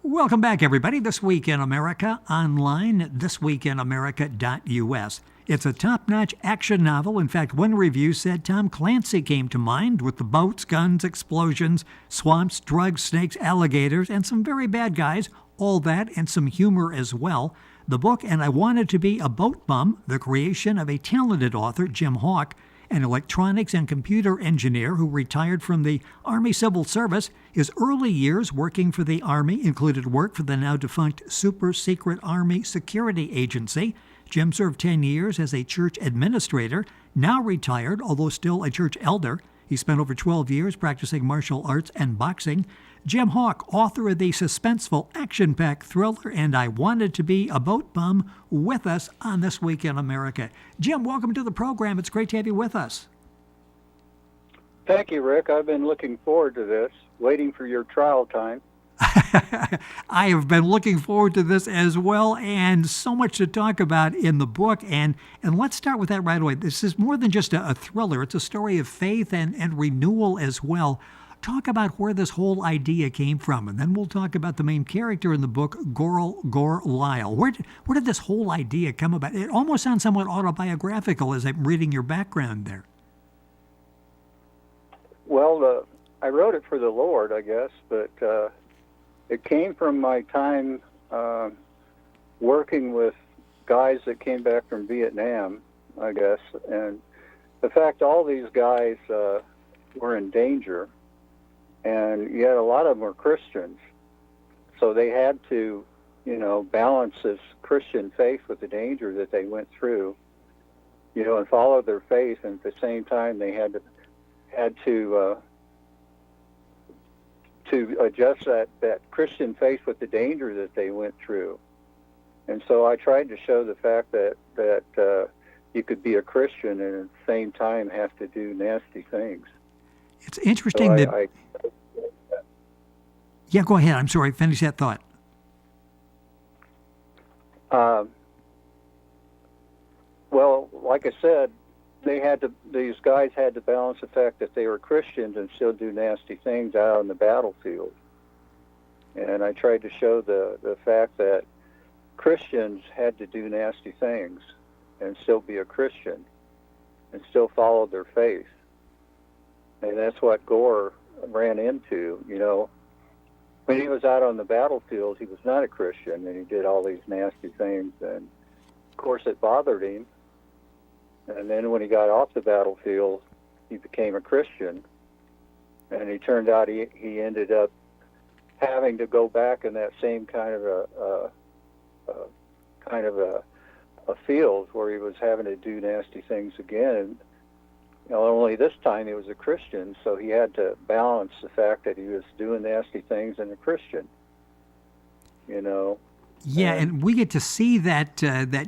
Welcome back, everybody. This Week in America online, thisweekinamerica.us. It's a top-notch action novel. In fact, one review said Tom Clancy came to mind with the boats, guns, explosions, swamps, drugs, snakes, alligators, and some very bad guys. All that and some humor as well. The book, And I Wanted to Be a Boat Bum, the creation of a talented author, Jim Hawk, an electronics and computer engineer who retired from the Army Civil Service. His early years working for the Army included work for the now-defunct Super Secret Army Security Agency. Jim served 10 years as a church administrator, now retired, although still a church elder. He spent over 12 years practicing martial arts and boxing. Jim Hawk, author of the suspenseful, action-packed thriller And I Wanted to Be a Boat Bum, with us on This Week in America. Jim, welcome to the program. It's great to have you with us. Thank you, Rick. I've been looking forward to this, waiting for your trial time. I have been looking forward to this as well, and so much to talk about in the book. And let's start with that right away. This is more than just a thriller. It's a story of faith and renewal as well. Talk about where this whole idea came from, and then we'll talk about the main character in the book, Gore Lyle. Where did this whole idea come about? It almost sounds somewhat autobiographical as I'm reading your background there. Well, I wrote it for the Lord, I guess, but it came from my time working with guys that came back from Vietnam, I guess. And in fact, all these guys were in danger, and yet a lot of them were Christians. So they had to, balance this Christian faith with the danger that they went through, and follow their faith. And at the same time, they had to adjust that Christian faith with the danger that they went through. And so I tried to show the fact that you could be a Christian and at the same time have to do nasty things. It's interesting Yeah, go ahead. I'm sorry. Finish that thought. Well, like I said, these guys had to balance the fact that they were Christians and still do nasty things out on the battlefield. And I tried to show the fact that Christians had to do nasty things and still be a Christian and still follow their faith. And that's what Gore ran into, When he was out on the battlefield, he was not a Christian, and he did all these nasty things. And, of course, it bothered him. And then when he got off the battlefield, he became a Christian. And he turned out he ended up having to go back in that same kind of a field where he was having to do nasty things again. Only this time he was a Christian, so he had to balance the fact that he was doing nasty things and a Christian. Yeah, and we get to see that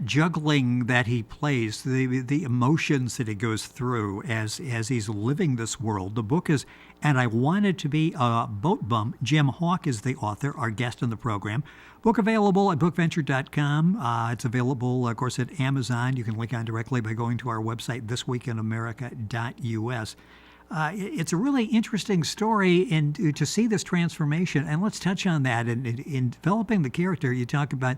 juggling that he plays, the emotions that he goes through as he's living this world. The book is And I Wanted to Be a Boat Bum. Jim Hawk is the author, our guest in the program. Book available at bookventure.com. It's available, of course, at Amazon. You can link on directly by going to our website, thisweekinamerica.us. It's a really interesting story, and to see this transformation, and let's touch on that. In developing the character, you talk about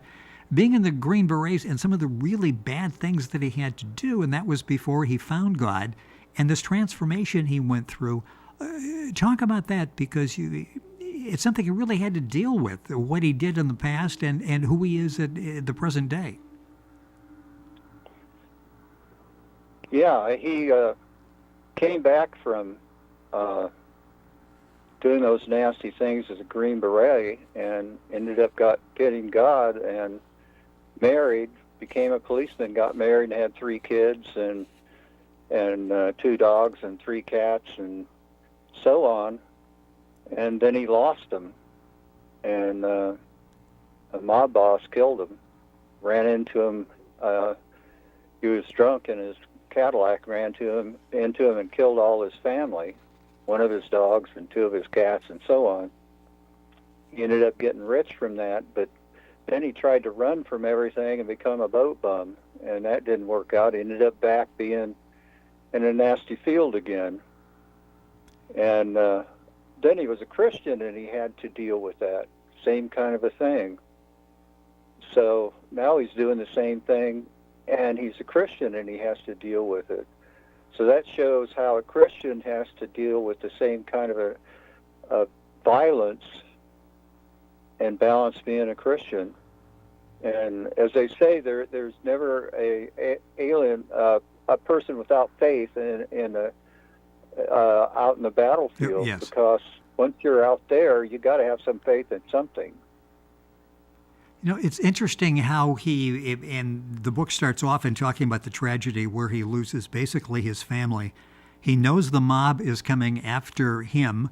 being in the Green Berets and some of the really bad things that he had to do, and that was before he found God, and this transformation he went through. Talk about that, because it's something he really had to deal with, what he did in the past and who he is at the present day. Yeah, he came back from doing those nasty things as a Green Beret and ended up getting God and married, became a policeman, got married and had 3 kids and 2 dogs and 3 cats and so on. And then he lost them, and a mob boss killed him, ran into him. He was drunk in his Cadillac, ran into him and killed all his family, 1 of his dogs and 2 of his cats and so on. He ended up getting rich from that, but then he tried to run from everything and become a boat bum, and that didn't work out. He ended up back being in a nasty field again. And then he was a Christian, and he had to deal with that. same kind of a thing. So now he's doing the same thing, and he's a Christian, and he has to deal with it. So that shows how a Christian has to deal with the same kind of a violence and balance being a Christian. And as they say, there's never a alien, a person without faith out in the battlefield. Yes. Because once you're out there, you got to have some faith in something. You know, it's interesting how and the book starts off in talking about the tragedy where he loses basically his family. He knows the mob is coming after him.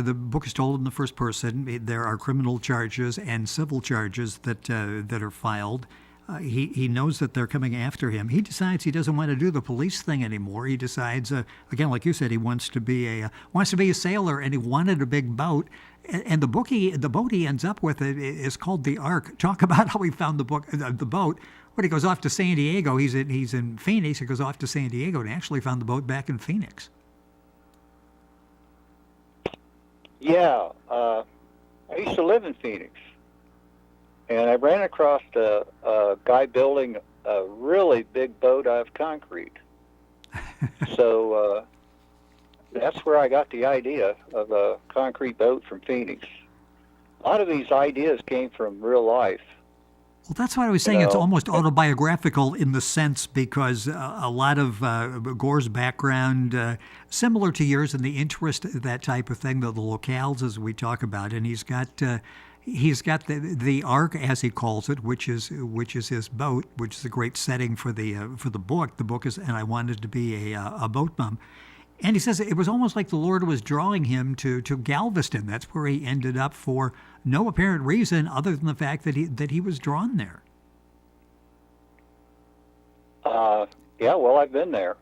The book is told in the first person. There are criminal charges and civil charges that are filed. He knows that they're coming after him. He decides he doesn't want to do the police thing anymore. He decides, again, like you said, he wants to be a sailor, and he wanted a big boat. And the boat he ends up with is called the Ark. Talk about how he found the boat. When he goes off to San Diego, he's in Phoenix. He goes off to San Diego and actually found the boat back in Phoenix. Yeah, I used to live in Phoenix, and I ran across a guy building a really big boat out of concrete. So that's where I got the idea of a concrete boat from Phoenix. A lot of these ideas came from real life. Well, that's why I was saying it's almost autobiographical in the sense because a lot of Gore's background, similar to yours in the interest, that type of thing, the locales as we talk about, and he's got the Ark, as he calls it, which is his boat, which is a great setting for the book. The book is, and I wanted to be a boat bum. And he says it was almost like the Lord was drawing him to Galveston. That's where he ended up for no apparent reason other than the fact that he was drawn there. Yeah, well, I've been there.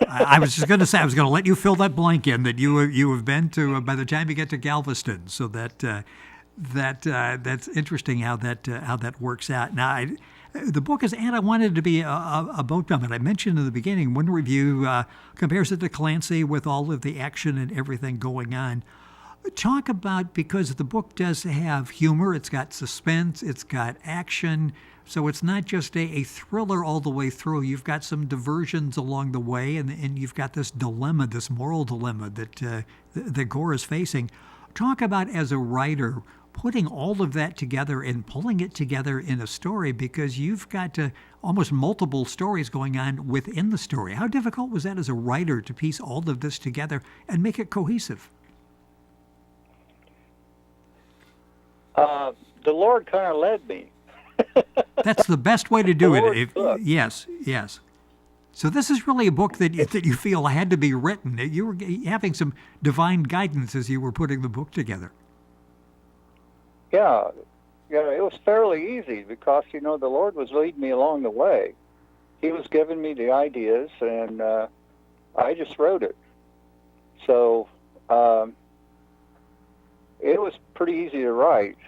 I was just going to say, I was going to let you fill that blank in that you have been to by the time you get to Galveston. So that's interesting how that works out. Now, the book is, and I wanted to be a boat bum. And I mentioned in the beginning, one review compares it to Clancy with all of the action and everything going on. Talk about, because the book does have humor, it's got suspense, it's got action, so it's not just a thriller all the way through. You've got some diversions along the way, and you've got this dilemma, this moral dilemma that Gore is facing. Talk about, as a writer, putting all of that together and pulling it together in a story, because you've got almost multiple stories going on within the story. How difficult was that as a writer to piece all of this together and make it cohesive? The Lord kind of led me. That's the best way to do it. Book. Yes. So this is really a book that you feel had to be written. You were having some divine guidance as you were putting the book together. Yeah, it was fairly easy because, the Lord was leading me along the way. He was giving me the ideas, and I just wrote it. So it was pretty easy to write,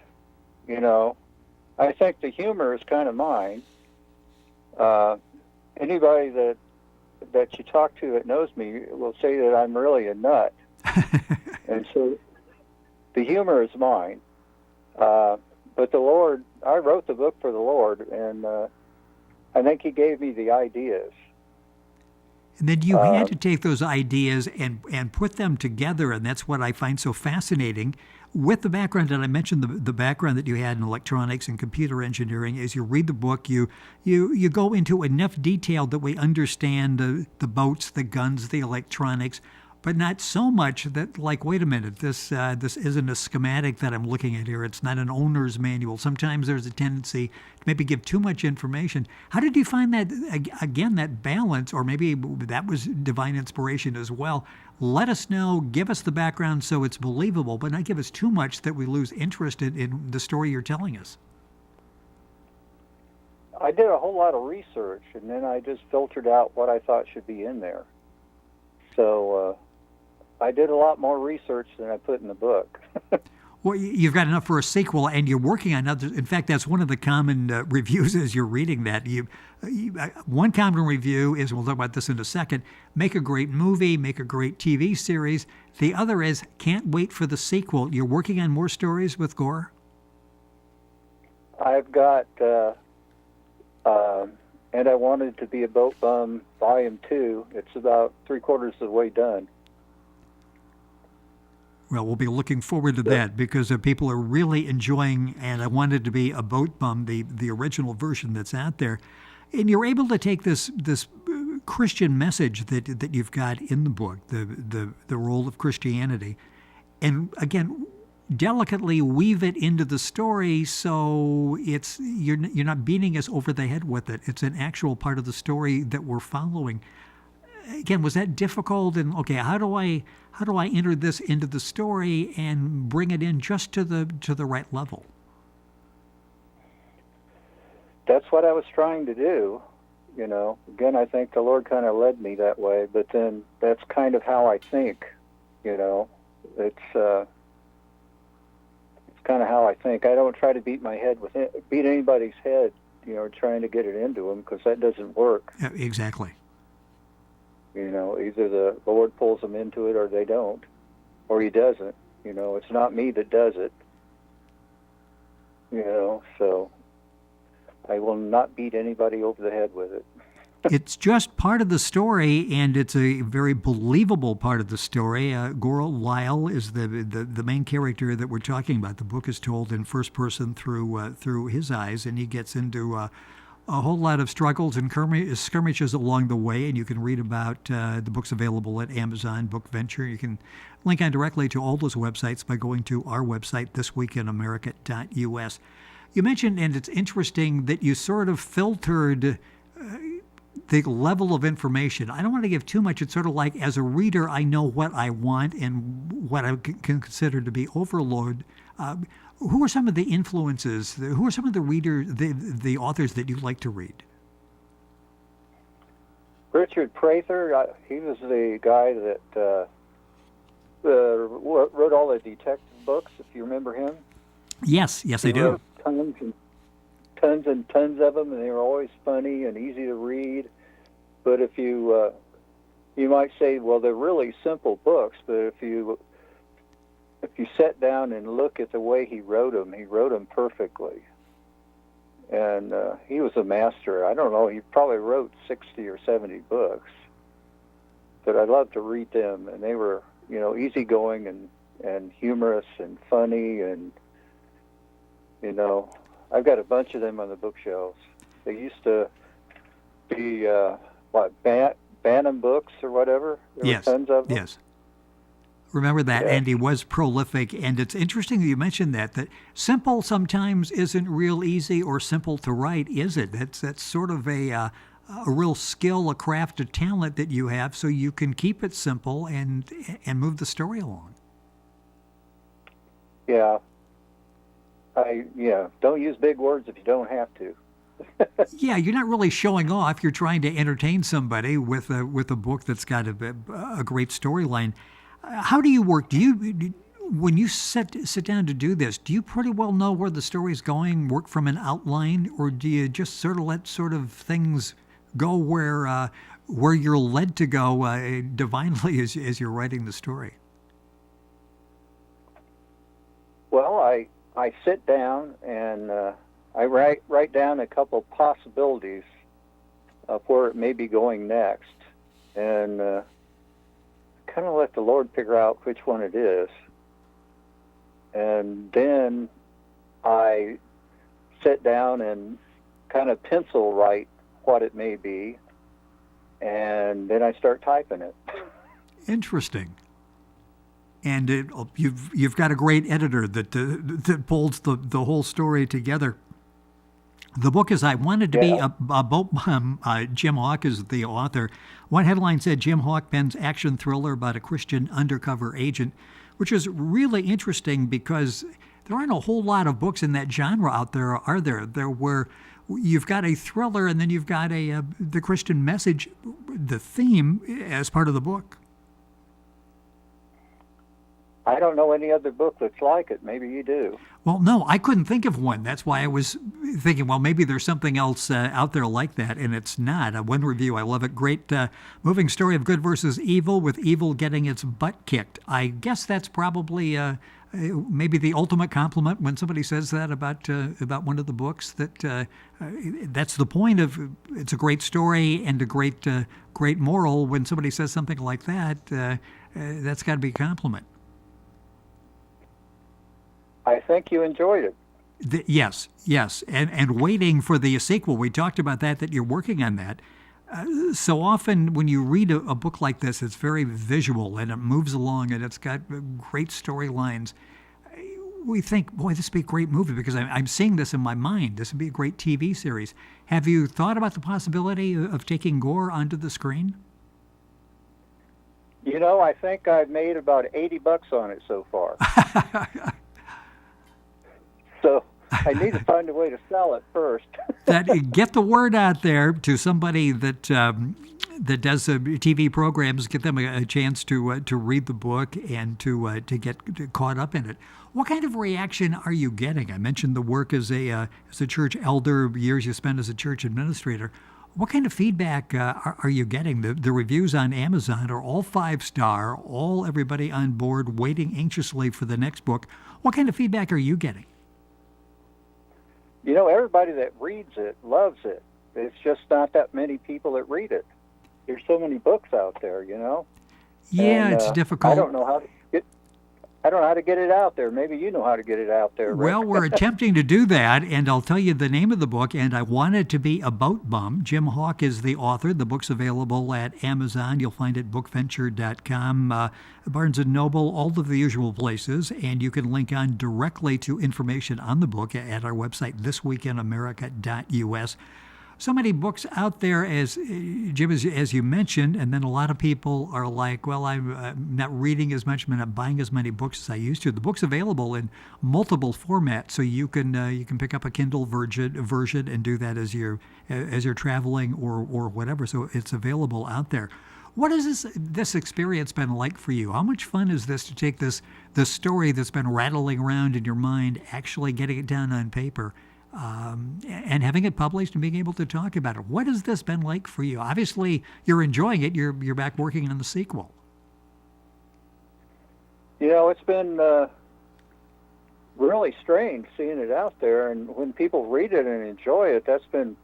I think the humor is kind of mine. Anybody that you talk to that knows me will say that I'm really a nut. And so the humor is mine. But the Lord, I wrote the book for the Lord, and I think He gave me the ideas. And then you had to take those ideas and put them together, and that's what I find so fascinating. With the background that I mentioned, the background that you had in electronics and computer engineering, as you read the book, you go into enough detail that we understand the boats, the guns, the electronics, but not so much that, like, wait a minute, this isn't a schematic that I'm looking at here. It's not an owner's manual. Sometimes there's a tendency to maybe give too much information. How did you find that, again, that balance, or maybe that was divine inspiration as well? Let us know, give us the background so it's believable, but not give us too much that we lose interest in the story you're telling us. I did a whole lot of research, and then I just filtered out what I thought should be in there. So I did a lot more research than I put in the book. Well, you've got enough for a sequel, and you're working on others. In fact, that's one of the common reviews as you're reading that. One common review is, we'll talk about this in a second, make a great movie, make a great TV series. The other is, can't wait for the sequel. You're working on more stories with Gore? I've got And I Wanted to Be a Boat Bum, Volume 2. It's about 3/4 of the way done. Well, we'll be looking forward to that because people are really enjoying And I Wanted to Be a Boat Bum, the original version that's out there. And you're able to take this Christian message that you've got in the book, the role of Christianity, and again, delicately weave it into the story so you're not beating us over the head with it. It's an actual part of the story that we're following. Again, was that difficult? And okay, how do I enter this into the story and bring it in just to the right level? That's what I was trying to do. Again, I think the Lord kind of led me that way, but then that's kind of how I think. It's kind of how I think. I don't try to beat anybody's head, trying to get it into them, because that doesn't work. Yeah, exactly. Either the Lord pulls them into it or they don't, or He doesn't. It's not me that does it. So I will not beat anybody over the head with it. It's just part of the story, and it's a very believable part of the story. Gore Lyle is the main character that we're talking about. The book is told in first person through his eyes, and he gets into a whole lot of struggles and skirmishes along the way, and you can read about the book's available at Amazon Book Venture. You can link on directly to all those websites by going to our website, thisweekinamerica.us. You mentioned, and it's interesting, that you sort of filtered the level of information. I don't want to give too much. It's sort of like, as a reader, I know what I want and what I can consider to be overload. Who are some of the influences? Who are some of the the authors that you like to read? Richard Prather, he was the guy that wrote all the detective books, if you remember him. Yes, I do. Tons and tons of them, and they were always funny and easy to read. But if you might say, well, they're really simple books, but if you sat down and look at the way he wrote them perfectly. And he was a master. I don't know, he probably wrote 60 or 70 books. But I loved to read them, and they were, easygoing and humorous and funny, and, I've got a bunch of them on the bookshelves. They used to be, Bantam books or whatever? There were tons of them. Yes. Remember that, Yeah. and he was prolific. And it's interesting that you mentioned that simple sometimes isn't real easy or simple to write, is it? That's sort of a real skill, a craft, a talent that you have, so you can keep it simple and move the story along. Yeah. Don't use big words if you don't have to. Yeah, you're not really showing off. You're trying to entertain somebody with a book that's got a great storyline. How do you work? When you sit down to do this, do you pretty well know where the story's going, work from an outline, or do you just sort of let things go where you're led to go divinely as you're writing the story? Well, I sit down and I write down a couple possibilities of where it may be going next, and kind of let the Lord figure out which one it is. And then I sit down and kind of pencil write what it may be, and then I start typing it. Interesting. And you've got a great editor that pulls the whole story together. The book is I Wanted to Be a Boat Bum. Jim Hawk is the author. One headline said, Jim Hawk pens action thriller about a Christian undercover agent, which is really interesting because there aren't a whole lot of books in that genre out there, are there? Where you've got a thriller and then you've got the Christian message, the theme, as part of the book. I don't know any other book that's like it. Maybe you do. Well, no, I couldn't think of one. That's why I was thinking, well, maybe there's something else out there like that, and it's not. One review, I love it. Great moving story of good versus evil, with evil getting its butt kicked. I guess that's probably maybe the ultimate compliment when somebody says that about one of the books. That's the point of it's a great story and a great moral. When somebody says something like that, that's got to be a compliment. I think you enjoyed it. Yes, and waiting for the sequel. We talked about that you're working on that. So often when you read a book like this, it's very visual and it moves along and it's got great storylines. We think, boy, this would be a great movie because I'm seeing this in my mind. This would be a great TV series. Have you thought about the possibility of taking Gore onto the screen? I think I've made about $80 on it so far. So I need to find a way to sell it first. Get the word out there to somebody that does TV programs. Get them a chance to read the book and to get caught up in it. What kind of reaction are you getting? I mentioned the work as a church elder, years you spent as a church administrator. What kind of feedback are you getting? The reviews on Amazon are all 5-star, all everybody on board, waiting anxiously for the next book. What kind of feedback are you getting? Everybody that reads it loves it. It's just not that many people that read it. There's so many books out there, Yeah, and, it's difficult. I don't know how to get it out there. Maybe you know how to get it out there, Rick. Well, we're attempting to do that, and I'll tell you the name of the book, and I Want It to Be a Boat Bum. Jim Hawk is the author. The book's available at Amazon. You'll find it at bookventure.com, Barnes & Noble, all of the usual places, and you can link on directly to information on the book at our website, thisweekinamerica.us. So many books out there, as Jim, as you mentioned, and then a lot of people are like, well, I'm not reading as much, I'm not buying as many books as I used to. The book's available in multiple formats, so you can pick up a Kindle version and do that as you're traveling or whatever. So it's available out there. What has this experience been like for you? How much fun is this to take this story that's been rattling around in your mind, actually getting it down on paper? And having it published and being able to talk about it. What has this been like for you? Obviously, you're enjoying it. You're back working on the sequel. It's been really strange seeing it out there, and when people read it and enjoy it, that's been,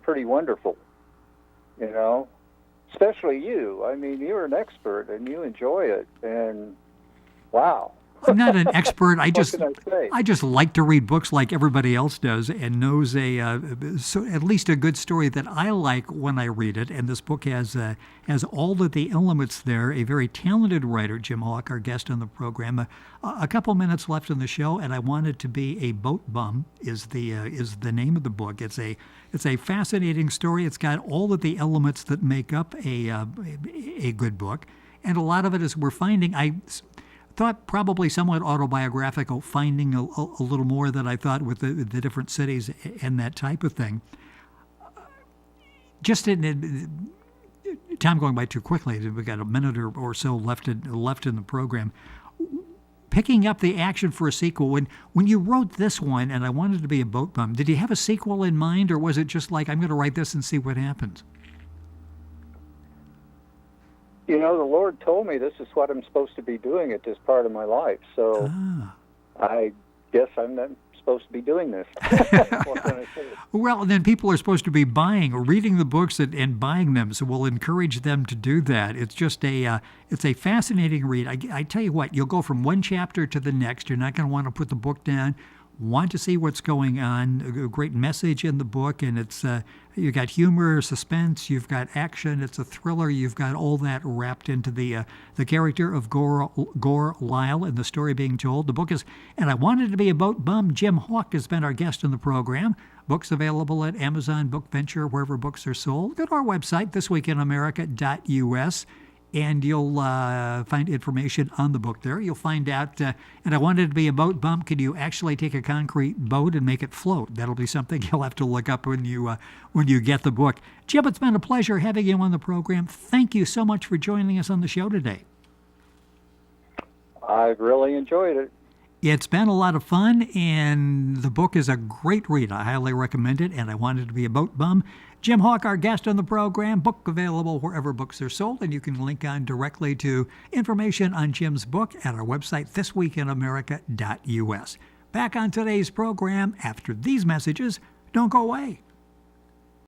pretty wonderful. Especially you. I mean, you're an expert and you enjoy it, and wow. I'm not an expert. I just like to read books like everybody else does, and knows so at least a good story that I like when I read it. And this book has all of the elements there. A very talented writer, Jim Hawk, our guest on the program. A couple minutes left in the show, and I Want It to Be a Boat Bum is the name of the book. It's a fascinating story. It's got all of the elements that make up a good book, and a lot of it is we're finding. I thought probably somewhat autobiographical, finding a little more than I thought with the different cities and that type of thing. Just time going by too quickly. We've got a minute or so left in the program. Picking up the action for a sequel, when you wrote this one, and I Want It to Be a Boat Bum, did you have a sequel in mind, or was it just like, I'm going to write this and see what happens? The Lord told me this is what I'm supposed to be doing at this part of my life. So I guess I'm not supposed to be doing this. What can I say? Well, then people are supposed to be buying or reading the books and buying them. So we'll encourage them to do that. It's just it's a fascinating read. I tell you what, you'll go from one chapter to the next. You're not going to want to put the book down. Want to see what's going on. A great message in the book, and it's you've got humor, suspense, you've got action. It's a thriller. You've got all that wrapped into the character of Gore Lyle and the story being told. The book is, and I Want It to Be a Boat Bum. Jim Hawk has been our guest in the program. Books available at Amazon, Book Venture, wherever books are sold. Go to our website, thisweekinamerica.us. And you'll find information on the book there. You'll find out, and I Want It to Be a Boat Bum, can you actually take a concrete boat and make it float? That'll be something you'll have to look up when you get the book. Jim, it's been a pleasure having you on the program. Thank you so much for joining us on the show today. I've really enjoyed it. It's been a lot of fun, and the book is a great read. I highly recommend it, and I wanted to be a boat bum. Jim Hawk, our guest on the program, book available wherever books are sold, and you can link on directly to information on Jim's book at our website, thisweekinamerica.us. Back on today's program after these messages. Don't go away.